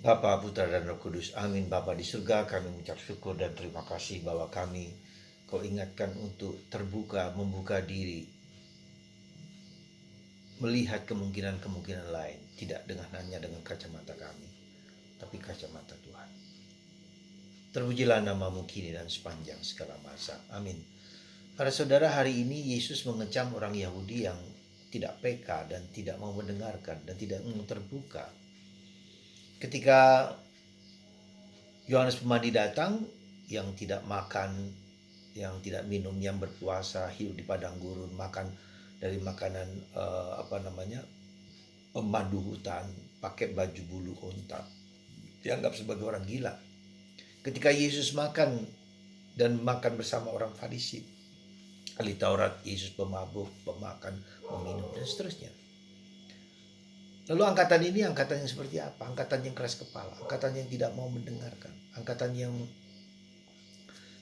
Bapa, Putra dan Roh Kudus. Amin. Bapa di surga, kami mengucap syukur dan terima kasih bahwa kami Kau ingatkan untuk terbuka, membuka diri, melihat kemungkinan-kemungkinan lain, tidak dengan hanya dengan kacamata kami, tapi kacamata Tuhan. Terpujilah namamu kini dan sepanjang segala masa. Amin. Para saudara, hari ini Yesus mengecam orang Yahudi yang tidak peka dan tidak mau mendengarkan dan tidak mau terbuka. Ketika Yohanes Pemandi datang, yang tidak makan, yang tidak minum, yang berpuasa, hidup di padang gurun, makan dari makanan pemandu hutan, pakai baju bulu unta, dianggap sebagai orang gila. Ketika Yesus makan dan makan bersama orang Farisi, ahli Taurat, Yesus pemabuk, pemakan, meminum, dan seterusnya. Lalu angkatan ini angkatan yang seperti apa? Angkatan yang keras kepala, angkatan yang tidak mau mendengarkan, angkatan yang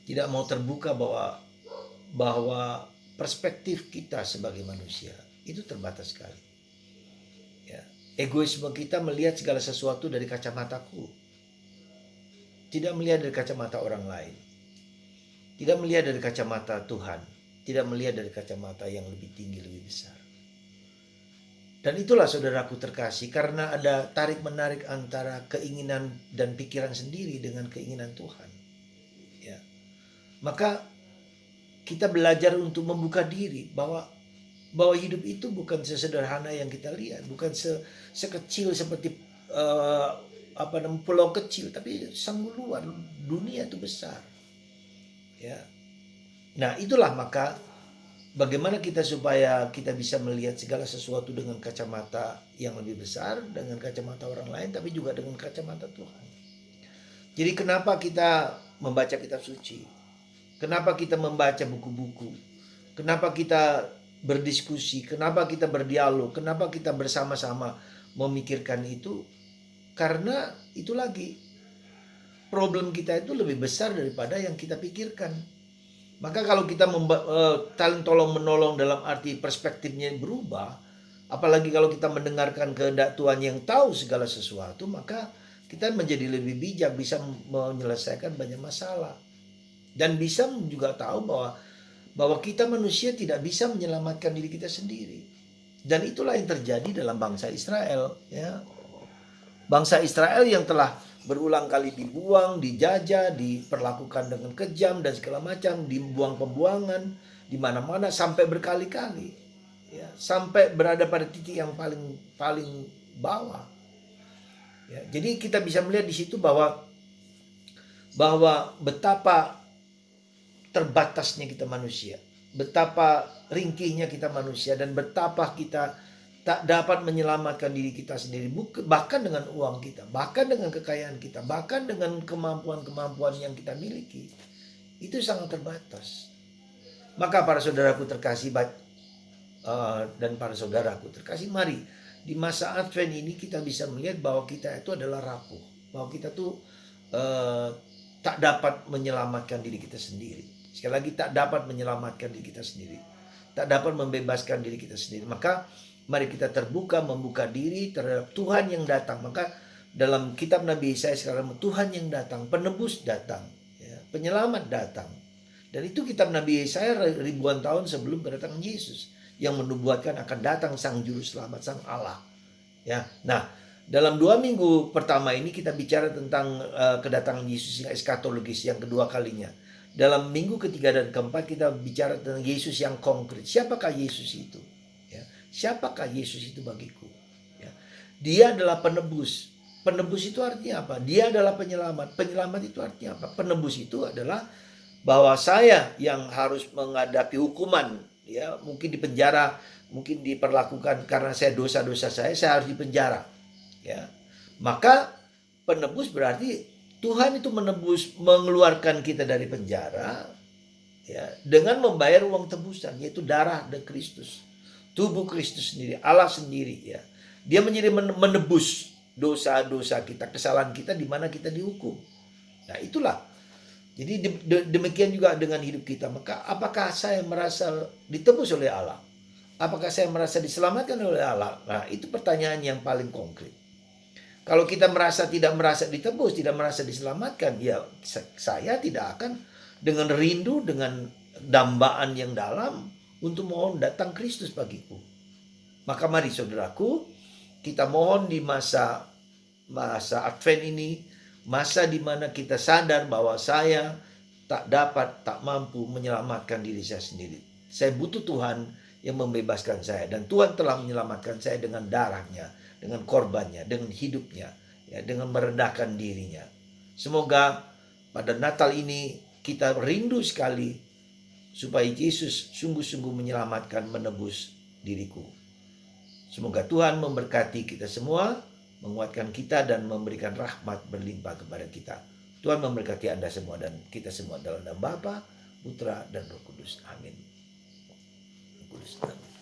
tidak mau terbuka bahwa perspektif kita sebagai manusia itu terbatas sekali. Ya. Egoisme kita melihat segala sesuatu dari kacamataku, tidak melihat dari kacamata orang lain, tidak melihat dari kacamata Tuhan, tidak melihat dari kacamata yang lebih tinggi, lebih besar. Dan itulah saudaraku terkasih, karena ada tarik-menarik antara keinginan dan pikiran sendiri dengan keinginan Tuhan. Ya. Maka kita belajar untuk membuka diri bahwa hidup itu bukan sesederhana yang kita lihat, bukan sekecil seperti pulau kecil, tapi sang luar dunia itu besar. Ya. Nah, itulah maka bagaimana kita supaya kita bisa melihat segala sesuatu dengan kacamata yang lebih besar, dengan kacamata orang lain, tapi juga dengan kacamata Tuhan. Jadi kenapa kita membaca kitab suci? Kenapa kita membaca buku-buku? Kenapa kita berdiskusi? Kenapa kita berdialog? Kenapa kita bersama-sama memikirkan itu? Karena itu lagi, problem kita itu lebih besar daripada yang kita pikirkan. Maka kalau kita saling tolong-menolong dalam arti perspektifnya berubah, apalagi kalau kita mendengarkan kehendak Tuhan yang tahu segala sesuatu, maka kita menjadi lebih bijak, bisa menyelesaikan banyak masalah. Dan bisa juga tahu bahwa kita manusia tidak bisa menyelamatkan diri kita sendiri. Dan itulah yang terjadi dalam bangsa Israel. Ya. Bangsa Israel yang telah berulang kali dibuang, dijajah, diperlakukan dengan kejam dan segala macam, dibuang pembuangan di mana-mana sampai berkali-kali, ya, sampai berada pada titik yang paling bawah. Ya, jadi kita bisa melihat di situ bahwa betapa terbatasnya kita manusia, betapa ringkihnya kita manusia, dan betapa kita tak dapat menyelamatkan diri kita sendiri, bahkan dengan uang kita, bahkan dengan kekayaan kita, bahkan dengan kemampuan-kemampuan yang kita miliki. Itu sangat terbatas. Maka para saudaraku terkasih dan para saudaraku terkasih, mari di masa Advent ini kita bisa melihat bahwa kita itu adalah rapuh, bahwa kita tuh tak dapat menyelamatkan diri kita sendiri. Sekali lagi, tak dapat menyelamatkan diri kita sendiri, tak dapat membebaskan diri kita sendiri. Maka mari kita terbuka, membuka diri terhadap Tuhan yang datang. Maka dalam kitab Nabi Yesaya sekarang, Tuhan yang datang, penebus datang, ya, penyelamat datang. Dan itu kitab Nabi Yesaya ribuan tahun sebelum kedatangan Yesus, yang menubuatkan akan datang sang juru selamat, sang Allah. Ya, nah, dalam 2 minggu pertama ini kita bicara tentang kedatangan Yesus yang eskatologis, yang kedua kalinya. Dalam minggu ketiga dan keempat kita bicara tentang Yesus yang konkret. Siapakah Yesus itu? Ya. Siapakah Yesus itu bagiku? Ya. Dia adalah penebus. Penebus itu artinya apa? Dia adalah penyelamat. Penyelamat itu artinya apa? Penebus itu adalah bahwa saya yang harus menghadapi hukuman, ya, mungkin di penjara, mungkin diperlakukan karena saya dosa-dosa saya harus dipenjara. Ya. Maka penebus berarti Tuhan itu menebus, mengeluarkan kita dari penjara, ya, dengan membayar uang tebusan, yaitu darah dari Kristus, tubuh Kristus sendiri, Allah sendiri. Ya. Dia menjadi menebus dosa-dosa kita, kesalahan kita di mana kita dihukum. Nah, itulah. Jadi demikian juga dengan hidup kita. Maka apakah saya merasa ditebus oleh Allah? Apakah saya merasa diselamatkan oleh Allah? Nah, itu pertanyaan yang paling konkret. Kalau kita tidak merasa ditebus, tidak merasa diselamatkan, ya saya tidak akan dengan rindu, dengan dambaan yang dalam untuk mohon datang Kristus bagiku. Maka mari saudaraku, kita mohon di masa Advent ini, masa di mana kita sadar bahwa saya tak dapat, tak mampu menyelamatkan diri saya sendiri. Saya butuh Tuhan yang membebaskan saya, dan Tuhan telah menyelamatkan saya dengan darahnya, dengan korbannya, dengan hidupnya, ya, dengan merendahkan dirinya. Semoga pada Natal ini kita rindu sekali supaya Yesus sungguh-sungguh menyelamatkan, menebus diriku. Semoga Tuhan memberkati kita semua, menguatkan kita, dan memberikan rahmat berlimpah kepada kita. Tuhan memberkati Anda semua dan kita semua dalam nama Bapa, Putra, dan Roh Kudus. Amin. Roh Kudus. Amin.